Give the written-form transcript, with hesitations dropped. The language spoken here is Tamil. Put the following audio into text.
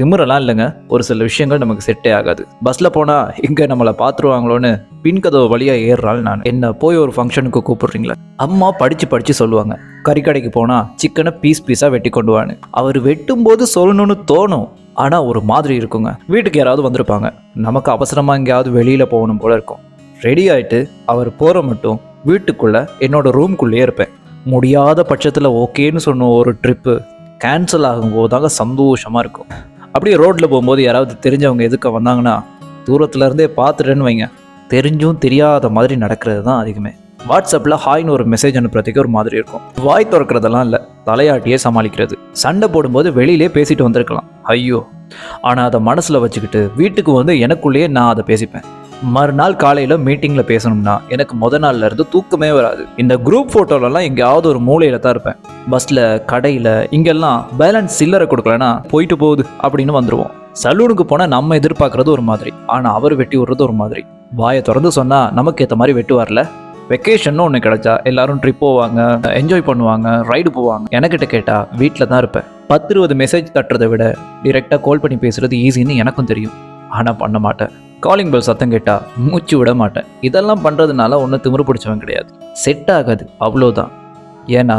திமிரெல்லாம் இல்லைங்க. ஒரு சில விஷயங்கள் நமக்கு செட்டே ஆகாது. பஸ்ல போனா எங்க நம்மள பார்த்துருவாங்களோன்னு பின்கதவு வழியா ஏறுறாள் நான். என்ன போய் ஒரு ஃபங்க்ஷனுக்கு கூப்பிடுறீங்களா? அம்மா படிச்சு படிச்சு சொல்லுவாங்க. கறிக்கடைக்கு போனா சிக்கனை பீஸ் பீஸா வெட்டி கொண்டு வான்னு. அவர் வெட்டும்போது சொல்லணும்னு தோணும். ஆனா ஒரு மாதிரி இருக்குங்க. வீட்டுக்கு யாராவது வந்திருப்பாங்க. நமக்கு அவசரமா எங்கேயாவது வெளியில போகணும் போல இருக்கும். ரெடி ஆயிட்டு அவர் போற மட்டும் வீட்டுக்குள்ள என்னோட ரூம்குள்ளேயே இருப்பேன். முடியாத பட்சத்தில் ஓகேன்னு சொன்ன ஒரு ட்ரிப்பு கேன்சல் ஆகும்போது தாங்க சந்தோஷமா இருக்கும். அப்படியே ரோட்டில் போகும்போது யாராவது தெரிஞ்சவங்க எதுக்க வந்தாங்கன்னா தூரத்துல இருந்தே பார்த்துட்டேன்னு வைங்க, தெரிஞ்சும் தெரியாத மாதிரி நடக்கிறது தான் அதிகமே. வாட்ஸ்அப்பில் ஹாய்னு ஒரு மெசேஜ் அனுப்புறதுக்கு ஒரு மாதிரி இருக்கும். வாய் திறக்கிறதெல்லாம் இல்லை, தலையாட்டியே சமாளிக்கிறது. சண்டை போடும்போது வெளியிலே பேசிட்டு வந்திருக்கலாம், ஐயோ. ஆனால் அதை மனசில் வச்சுக்கிட்டு வீட்டுக்கு வந்து எனக்குள்ளேயே நான் அதை பேசிப்பேன். மறுநாள் காலையில் மீட்டிங்கில் பேசணும்னா எனக்கு முத நாள்ல இருந்து தூக்கமே வராது. இந்த குரூப் ஃபோட்டோலலாம் எங்கேயாவது ஒரு மூலையில் தான் இருப்பேன். பஸ்ஸில், கடையில், இங்கெல்லாம் பேலன்ஸ் சில்லறை கொடுக்கலன்னா போயிட்டு போகுது அப்படின்னு வந்துடுவோம். சலூனுக்கு போனால் நம்ம எதிர்பார்க்குறது ஒரு மாதிரி, ஆனால் அவர் வெட்டி விடுறது ஒரு மாதிரி. வாயை திறந்து சொன்னால் நமக்கு ஏற்ற மாதிரி வெட்டுவார்ல. வெக்கேஷன் ஒன்று கிடைச்சா எல்லாரும் ட்ரிப் போவாங்க, என்ஜாய் பண்ணுவாங்க, ரைடு போவாங்க. எனக்கிட்ட கேட்டால் வீட்டில் தான் இருப்பேன். 10-20 மெசேஜ் தட்டுறதை விட டிரெக்டாக கால் பண்ணி பேசுறது ஈஸின்னு எனக்கும் தெரியும். ஆனால் பண்ண மாட்டேன். காலிங் பெல் சத்தம் கேட்டால் மூச்சு விட மாட்டேன். இதெல்லாம் பண்ணுறதுனால ஒன்றும் திமிரு பிடிச்சவன் கிடையாது. செட் ஆகாது, அவ்வளோதான். ஏன்னா